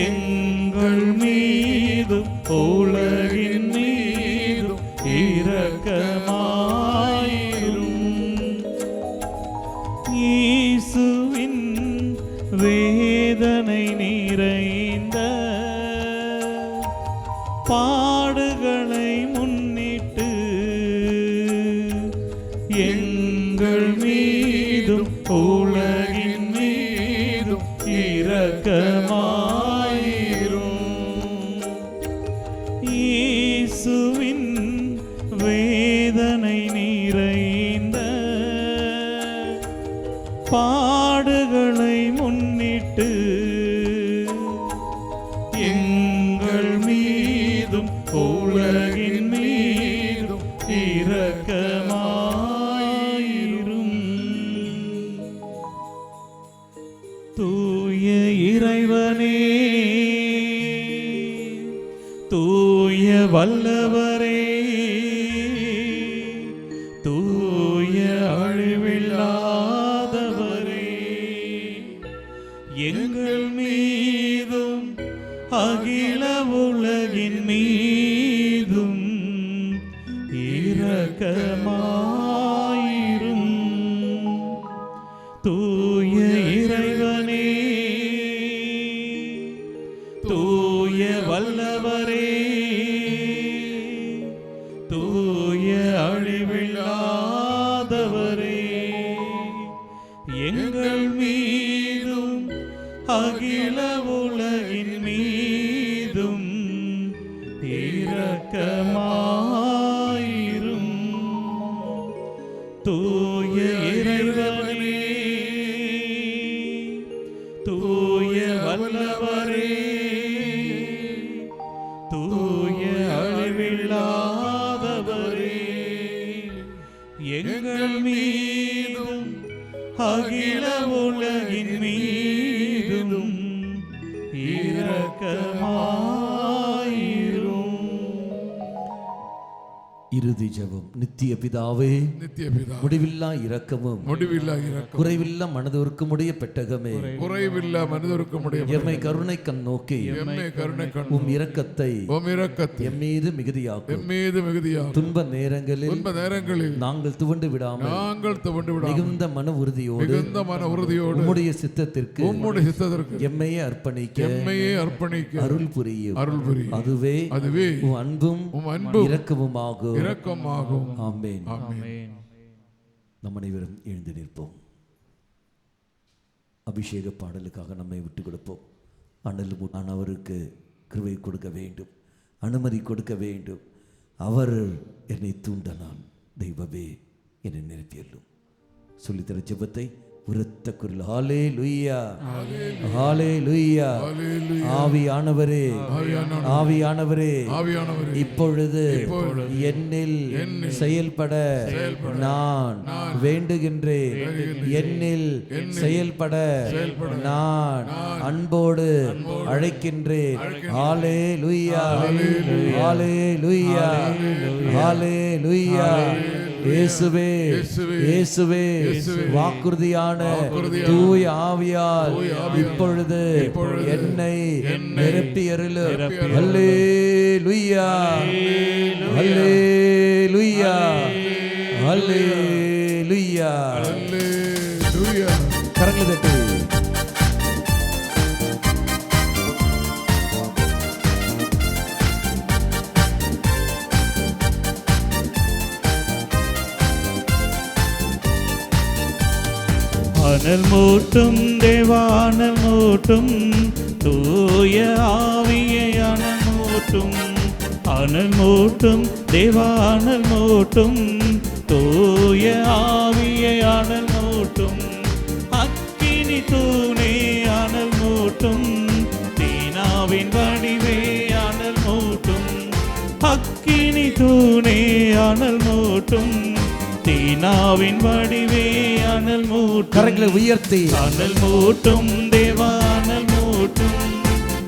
எங்கள் மீதும் உலகின் மீதும் இரக்கமாயிரும். இயேசுவின் வேதனை நிறைந்த பாடுகளை முன்னிட்டு எங்கள் மீதும் உலகின் மீதும் இரக்கமாயிரும். இயேசுவின் வேதனை நிறைந்த பாடுகளை முன்னிட்டு எங்கள் மீதும் உலகின் மீதும் இரக்கமாயிரும். தூய இறைவனே, தூய வல்லவரே, தூய அழிவில் தூய இறைவனே, தூய வல்லவரே, தூய அழிவில்லாதவரே, எங்கள் மீதும் அகில உலகின் மீதும் இரக்கமாயிரும். தூய இறைவனே, தூய வல்லவரே, தூய அழிவில்லாதவரே, எங்கள் மீதும் அகில உலகின் மீதும் இரக்கமாயிரும். இறுதி ஜெபம். நித்திய பிதாவே, நித்திய பிதா, முடிவில்லா இரக்கமும் முடிவில்லா இரக்கம், குறைவில்லா மனதிற்குமுடைய பெட்டகமே, குறைவில்லா மனிதருக்குமுடைய எம்மை கருணை கண் நோக்கி எம்மை கருணை கண் உம் இரக்கத்தை உம் இரக்கத்தை எம் மீது மிகுதியாக்கும். எம்மீது மிகுதியாகும். துன்ப நேரங்களில் துன்ப நேரங்களில் நாங்கள் துவண்டு விடாமல் நாங்கள் துவண்டு விடாமல் மிகுந்த மன உறுதியோடு மிகுந்த மன உறுதியோடு உம்முடைய சித்தத்திற்கு உம்முடைய சித்தத்திற்கு எம்மையே அர்ப்பணிக்க எம்மையே அர்ப்பணிக்க அருள் புரியும். அருள் புரியும். அதுவே அதுவே உம் அன்பும் உம் அன்பும் இரக்கமுமாகும். இரக்கமாகும். ஆமென். ஆமென். நம் அனைவரும் எழுந்து நிற்போம். அபிஷேக பாடலுக்காக நம்மை விட்டு கொடுப்போம். அவருக்கு கிருபை கொடுக்க வேண்டும், அனுமதி கொடுக்க வேண்டும். அவர் என்னை தூண்டனால் தெய்வமே என்னை நிறுத்தியல்லும். சொல்லித்தர ஜெபத்தை உரத்த குரல் ஹல்லேலூயா, ஹல்லேலூயா. ஆவியானவரே, ஆவியானவரே, இப்பொழுது என்னில் செயல்பட நான் வேண்டுகின்றேன். என்னில் செயல்பட நான் அன்போடு அழைக்கின்றேன். ஹல்லேலூயா, ஹல்லேலூயா, ஹல்லேலூயா. இயேசுவே, இயேசுவே, வாக்குறுதியான தூய ஆவியால் இப்பொழுது என்னை நிரப்பி அருளும். ஹல்லேலூயா, ஹல்லேலூயா, ஹல்லேலூயா. கரங்களை தட்டி அனல் மூட்டும் தேவானல் மூட்டும், தூய ஆவியை அனல் மூட்டும். அனல் மூட்டும் தேவானல் மூட்டும், தூய ஆவியை அனல் மூட்டும். அக்கினி தூணே அனல் மூட்டும், தீனாவின் வடிவே அனல் மூட்டும். அக்கினி தூணே அனல் மூட்டும், தீனாவின் வடிவே அனல் மூட்டும். கரங்களை உயர்த்தி அனல் மூட்டும் தேவா அனல் மூட்டும்,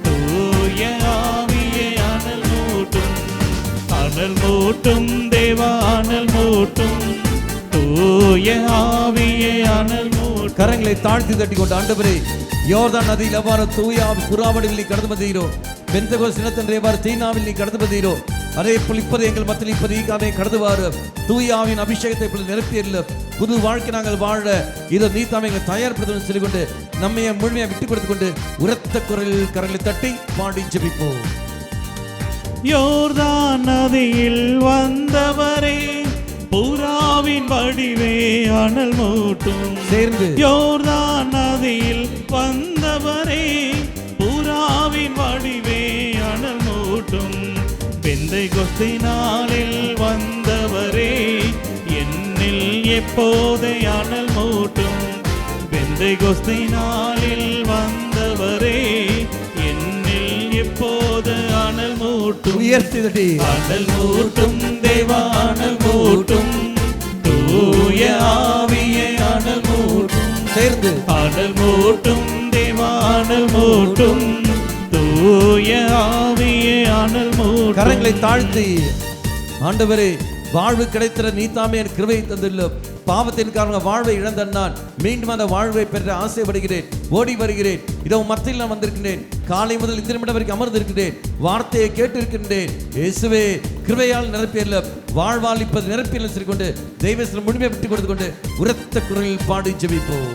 தூய ஆவியே அனல் மூட்டும். அனல் மூட்டும் தேவா அனல் மூட்டும், தூய ஆவியே அனல் மூட்டும். கரங்களை தாழ்த்தி தட்டி கொண்டு ஆண்டவரே, யோர்தான் நதியில் எவ்வாறு தூய குறாவடியில் நீ கடந்து வந்தீரோ, பெந்தகோஸ்து தினத்தன்று எவ்வாறு தீனாவில் நீ கடந்து வந்தீரோ, அதே போல் இப்போது எங்கள் மத்தியில் இப்போது ஈகாமே கடந்து வாரு. தூய ஆவியின் அபிஷேகத்தை இப்பொழுது நிரப்பியல்ல புது வாழ்க்கை நாங்கள் வாழ இதோ நீ தாமே எங்களை தயார்படுத்த சொல்லிக்கொண்டு நம்மைய முழுமையாக விட்டுக் கொடுத்து கொண்டு உரத்த குரலில் கரங்களை தட்டி பாடி ஜெபிப்போம். யோர்தான் நதியில் வந்தவரே, புறாவின் வடிவே அனல் மூட்டும். சேர்ந்து யோர்தான் நதியில் வந்தவரே, புறாவின் வடிவே அனல் மூட்டும். பெந்தைகொஸ்து நாளில் வந்தவரே, என்னில் எப்போது அனல் மூட்டும். பெந்தைகொஸ்து நாளில் வந்தவரே, என்னில் எப்போது அனல் மூட்டும். உயர்த்தி தட்டி அனல் மூட்டும் தேவா அனல் மூட்டும், தூய ஆவியே அனல் மூட்டும். சேர்ந்து அனல் மூட்டும் தேவா அனல் மூட்டும், தூய ஆவியே அனல் மூட்டும். கரங்களை தாழ்த்தி ஆண்டவரே, வாழ்வு கிடைத்திட நீ தாமே என் கிருபை தந்துள்ள. பாவத்தின் காரணமாக வாழ்வை இழந்த நான் மீண்டும் அந்த வாழ்வை பெற்ற ஆசைப்படுகிறேன், ஓடி வருகிறேன். இதோ மத்தியில் நான் வந்திருக்கின்றேன். காலை முதல் இந்த நிமிடம் வரைக்கும் அமர்ந்திருக்கின்றேன், வார்த்தையை கேட்டிருக்கின்றேன். இயேசுவே, கிருபையால் நிரப்பியல்ல வாழ்வால் இப்போது நிரப்பியல் சொல்லிக்கொண்டு தெய்வத்தில் முழுமையை விட்டுக் கொடுத்து கொண்டு உரத்த குரலில் பாடி ஜெபிப்போம்.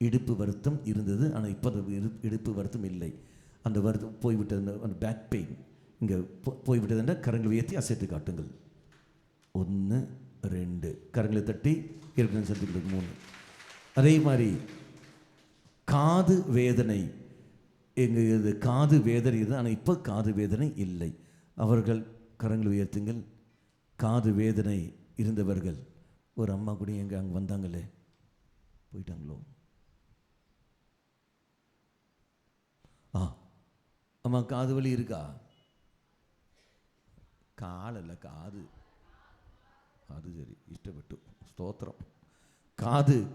இடுப்பு வருத்தம் இருந்தது. ஆனால் இப்போ அது இடுப்பு வருத்தம் இல்லை. அந்த வருத்தம் போய்விட்டது. அந்த பேக் பெயின் இங்கே போய்விட்டது என்ற கரங்களை உயர்த்தி அசைத்து காட்டுங்கள். 1 2 கரங்களை தட்டி ஏற்கனவே சத்துக்களுக்கு 3. அதே மாதிரி காது வேதனை, எங்கள் இது காது வேதனை இருந்தது. ஆனால் இப்போ காது வேதனை இல்லை. அவர்கள் கரங்களை உயர்த்துங்கள். காது வேதனை இருந்தவர்கள். ஒரு அம்மா கூட எங்கே அங்கே வந்தாங்களே, போயிட்டாங்களோ? அம்மா காது வலி இருக்கா? காலல்ல, காது. அது சரி, இஷ்டப்பட்டு ஸ்தோத்திரம்.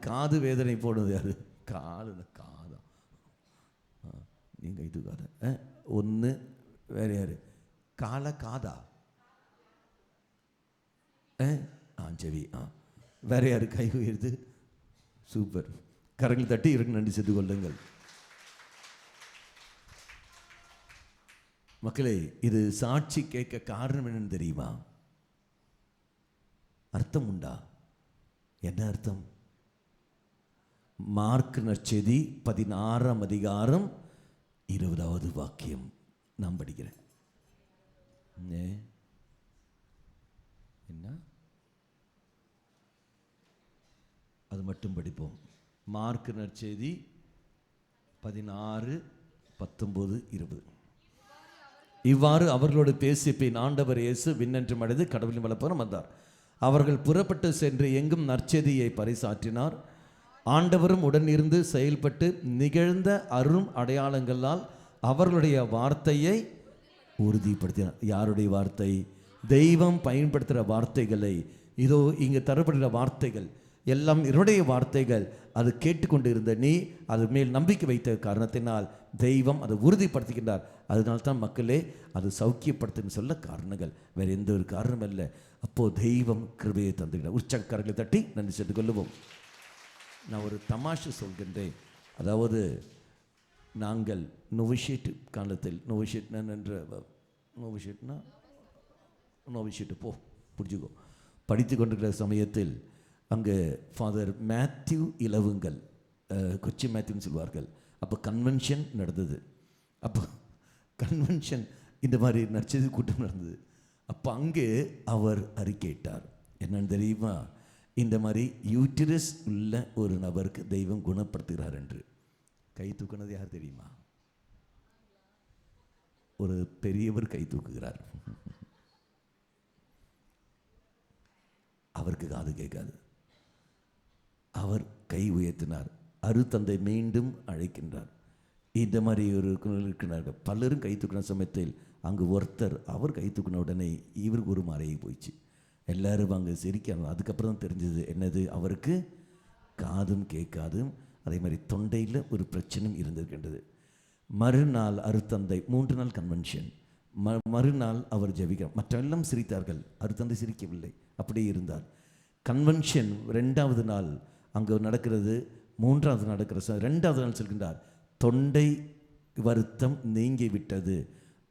காது வேதனை போடுறது யாரு? காலில் காதா. நீங்கள் இது காதை 1. வேற யாரு? காதா? செவி. வேற யாரு கை உயர்த்து? சூப்பர். கரங்கள் தட்டி இருக்கு நன்றி செய்து கொள்ளுங்கள். மக்களே, இது சாட்சி கேட்க காரணம் என்னன்னு தெரியுமா? அர்த்தம் உண்டா? என்ன அர்த்தம்? மார்க் நற்செய்தி 16ஆம் அதிகாரம் 20வது வாக்கியம் நான் படிக்கிறேன். என்ன அது மட்டும் படிப்போம். மார்க் நற்செய்தி 16, 19, 20. இவ்வாறு அவர்களோடு பேசிய பின் ஆண்டவர் இயேசு விண்ணென்று அடைந்து கடவுளின் வலப்புறம் வந்தார். அவர்கள் புறப்பட்டு சென்று எங்கும் நற்செய்தியை பறைசாற்றினார். ஆண்டவரும் உடன் இருந்து செயல்பட்டு நிகழ்ந்த அரும் அடையாளங்களால் அவர்களுடைய வார்த்தையை உறுதிப்படுத்தினார். யாருடைய வார்த்தை? தெய்வம் பயன்படுத்துகிற வார்த்தைகளை, இதோ இங்கே தரப்படுகிற வார்த்தைகள் எல்லாம் என்னுடைய வார்த்தைகள். அது கேட்டுக்கொண்டு இருந்த நீ அது மேல் நம்பிக்கை வைத்த காரணத்தினால் தெய்வம் அதை உறுதிப்படுத்துகின்றார். அதனால்தான் மக்களே அது சௌக்கியப்படுத்துன்னு சொல்ல காரணங்கள், வேறு எந்த ஒரு காரணம் இல்லை. அப்போது தெய்வம் கிருபையை தந்துகிறார். உற்சாகக்காரர்களை தட்டி நன்றி செய்து கொள்ளுவோம். நான் ஒரு தமாஷு சொல்கின்றேன். அதாவது நாங்கள் நோவிஷேட் காலத்தில், நோவிஷேட்டு போ புரிஞ்சுக்கோ, படித்து கொண்டிருக்கிற சமயத்தில் அங்கே ஃபாதர் மேத்யூ இலவுங்கல், கொச்சி மேத்யூன்னு சொல்வார்கள். அப்போ கன்வென்ஷன் நடந்தது. அப்போ கன்வென்ஷன் இந்த மாதிரி நற்செய்தி கூட்டம் நடந்தது. அப்போ அங்கே அவர் அறிக்கையிட்டார். என்னன்னு தெரியுமா? இந்த மாதிரி யூட்டிரஸ் உள்ள ஒரு நபருக்கு தெய்வம் குணப்படுத்துகிறார் என்று. கை தூக்குனது யார் தெரியுமா? ஒரு பெரியவர் கை தூக்குகிறார். அவருக்கு காது கேட்காது. அவர் கை உயர்த்தினார். அருத்தந்தை மீண்டும் அழைக்கின்றார். இந்த மாதிரி ஒரு இருக்கிறார்கள். பலரும் கை தூக்கின சமயத்தில் அங்கு ஒருத்தர் அவர் கை தூக்கின உடனே இவருக்கு ஒரு மறையை போயிடுச்சு. எல்லாரும் அங்கே சிரிக்கணும். அதுக்கப்புறம் தான் தெரிஞ்சது என்னது, அவருக்கு காதும் கேட்காதும், அதே மாதிரி தொண்டையில் ஒரு பிரச்சனையும் இருந்திருக்கின்றது. மறுநாள் அருத்தந்தை 3 நாள் கன்வென்ஷன். மறுநாள் அவர் ஜெபிக்கிறார். மற்றெல்லாம் சிரித்தார்கள், அருத்தந்தை சிரிக்கவில்லை, அப்படியே இருந்தார். கன்வென்ஷன் 2வது நாள் அங்கே நடக்கிறது. 3வது நடக்கிற 2வது நாள் சொல்கின்றார், தொண்டை வருத்தம் நீங்கி விட்டது,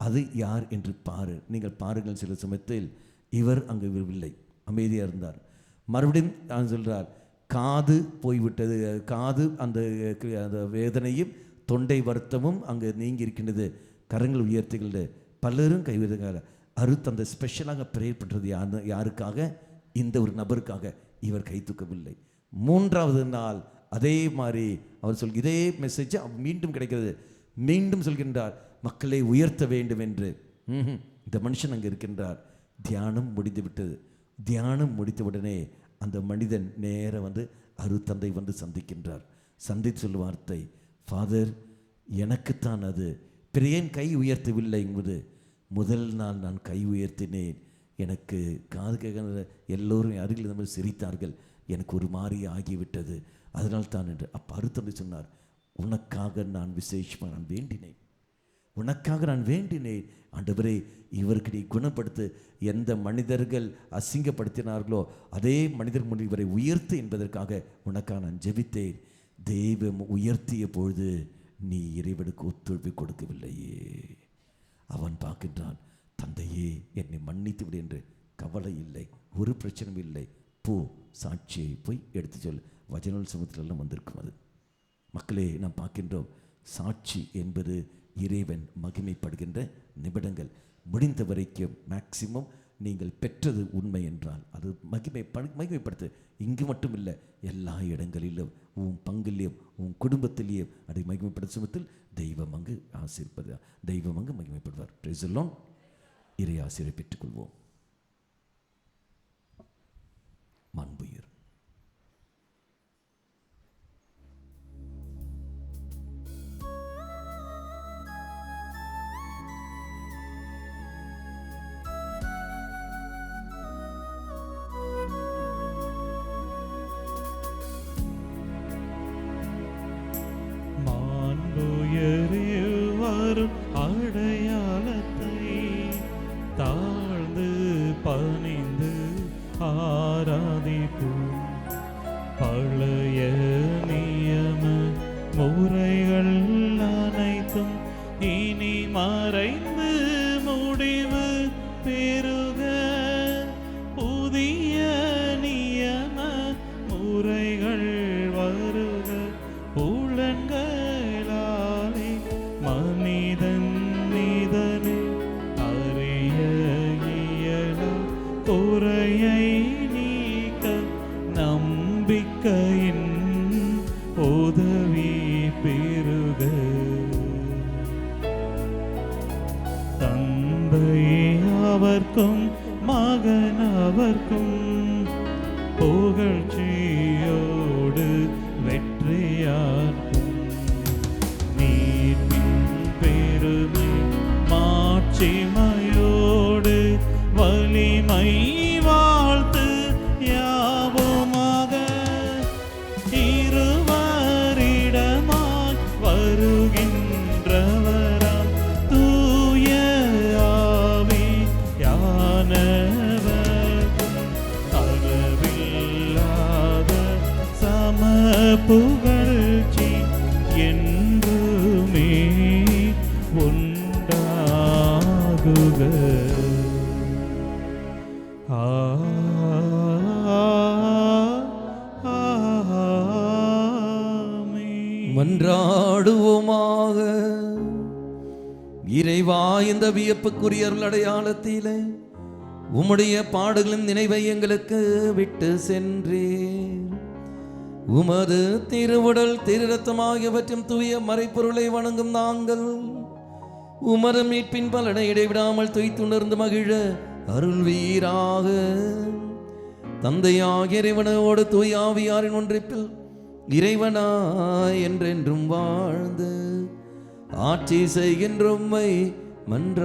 அது யார் என்று பாரு, நீங்கள் பாருங்கள். சில சமயத்தில் இவர் அங்கு விடவில்லை, அமைதியாக இருந்தார். மறுபடியும் சொல்கிறார், காது போய்விட்டது, காது அந்த வேதனையும் தொண்டை வருத்தமும் அங்கே நீங்கி இருக்கின்றது, கரங்கள் உயர்த்துகிறது. பலரும் கைவிடுகிறார். அருத்தந்தை ஸ்பெஷலாக ப்ரேயர் பண்ணுறது யாருக்காக? இந்த ஒரு நபருக்காக. இவர் கை தூக்கவில்லை. 3வது நாள் அதே மாதிரி அவர் இதே மெசேஜ் மீண்டும் கிடைக்கிறது. மீண்டும் சொல்கின்றார், மக்களை உயர்த்த வேண்டும் என்று. இந்த மனுஷன் அங்கே இருக்கின்றார். தியானம் முடிந்து விட்டது. தியானம் முடித்த உடனே அந்த மனிதன் நேர அருத்தந்தை சந்திக்கின்றார். சந்தித்து சொல்லும் வார்த்தை, ஃபாதர், எனக்குத்தான் அது, பிரியன் கை உயர்த்தவில்லை என்பது. முதல் நாள் நான் கை உயர்த்தினேன், எனக்கு காது கேட்க எல்லோரும் அருகில் நம்ம சிரித்தார்கள், எனக்கு ஒரு மாதிரி ஆகிவிட்டது, அதனால் தான் என்று. அப்போ அருத்தந்தை சொன்னார், உனக்காக நான் விசேஷமாக நான் வேண்டினேன், உனக்காக நான் வேண்டினேன். ஆண்டவரே, இவருக்கு நீ குணப்படுத்து. எந்த மனிதர்கள் அசிங்கப்படுத்தினார்களோ அதே மனிதர் முன் இவரை உயர்த்து என்பதற்காக உனக்காக நான் ஜெபித்தேன். தெய்வம் உயர்த்திய பொழுது நீ இறைவனுக்கு ஒத்துழைப்பு கொடுக்கவில்லையே. அவன் பார்க்கின்றான், தந்தையே என்னை மன்னித்து விடு என்று. கவலை இல்லை, ஒரு பிரச்சனையும் இல்லை, போ, சாட்சியை போய் எடுத்து சொல். வஜனல் சமூகத்திலெல்லாம் வந்திருக்கும். அது மக்களே, நாம் பார்க்கின்றோம், சாட்சி என்பது இறைவன் மகிமைப்படுகின்ற நிமிடங்கள். முடிந்த வரைக்கும் மேக்சிமம் நீங்கள் பெற்றது உண்மை என்றால் அது மகிமைப்படுத்து. இங்கு மட்டும் இல்லை, எல்லா இடங்களிலும் உன் பங்கிலையும் உன் குடும்பத்திலேயும் அதை மகிமைப்படுத்த சுமத்தில் தெய்வம் அங்கு ஆசீர்வதிப்பார், தெய்வம் அங்கு மகிமைப்படுவார். Price the Lord. இறை ஆசீர்வாதத்தை பெற்றுக்கொள்வோம். மாண்புயர் வரும் அடையாளத்தை தாழ்ந்து பணிந்து ஆராதிப்போம். பழைய நியம முறைகள் அனைத்தும் இனி மறைந்து முடிவு பெறுக. புதிய நியம முறைகள் வருக. புலன்களாலே மனிதன் இதனை அறிய இயலா குறையை நீக்க நம்பிக்கையின் உதவி பெறுக. தந்தை அவர்க்கும் மகன் அவர்க்கும் புகழ்ச்சியோடு வெற்றியார்க்கும் நீர்மின் பெருமை மாட்சிமையோடு வலிமை வாழ்த்து யாவுமாக. இருவரிடமாய் வருகின்றவராம் தூய ஆவியானவர்க்கும் அளவில்லாத சம புகழ்ச்சி என்றுமே உண்டாகுக. மன்றாடுவோமாக. இறைவா, இந்த வியப்புக்குரிய அருள் அடையாளத்திலே உம்முடைய பாடுகளின் நினைவை எங்களுக்கு விட்டு சென்றீர். உமது திருவுடல் திருரத்தம் ஆகியவற்றும் தூய மறைப்பொருளை வணங்கும் நாங்கள் உமது மீட்பின் பலனை இடைவிடாமல் துய்த்துணர்ந்து மகிழ அருள்வீராக. தந்தையாகிய இறைவனோடு தூய ஆவியாரின் ஒன்றிப்பில் இறைவனாய் என்றென்றும் வாழ்ந்து ஆட்சி செய்கின்ற உம்மை மன்றாடுகின்றோம்.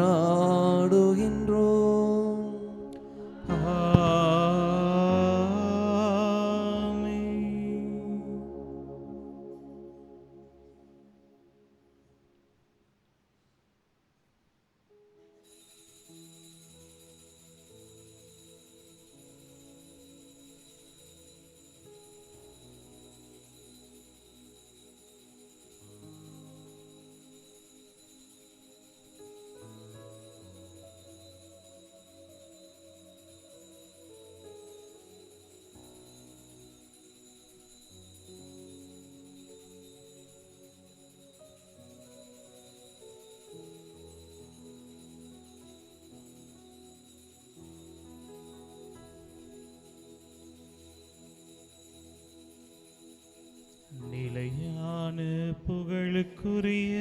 நிலையான புகழுக்குரிய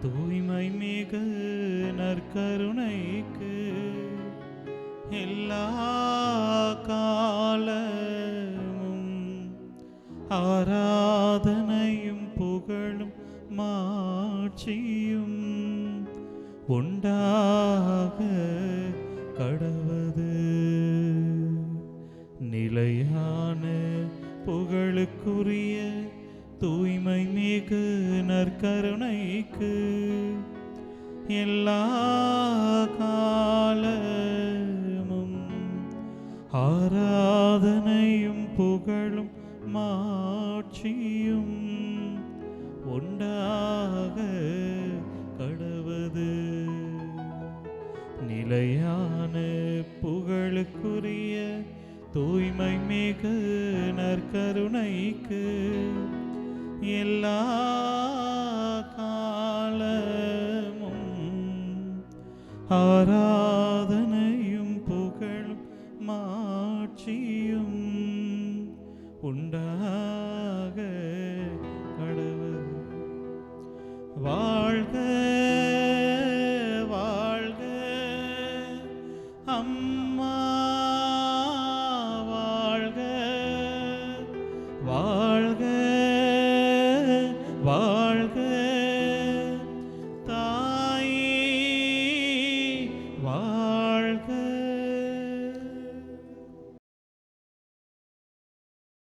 தூய்மை மிகு நற்கருணைக்கு எல்லா காலமும் ஆராதனையும் புகழும் மாட்சியும் உண்டாக கடவது. நிலையான புகழுக்குரிய தூய்மை மிகு நற்கருணைக்கு எல்லா காலமும் ஆராதனையும் புகழும் மாட்சியும் உண்டாக கடவது. நிலையான புகழுக்குரிய தூய்மை மிகு நற்கருணைக்கு எல்லா காலமும் ஆராதனையும் புகழும் மாட்சியும் உண்டாக கடவுள்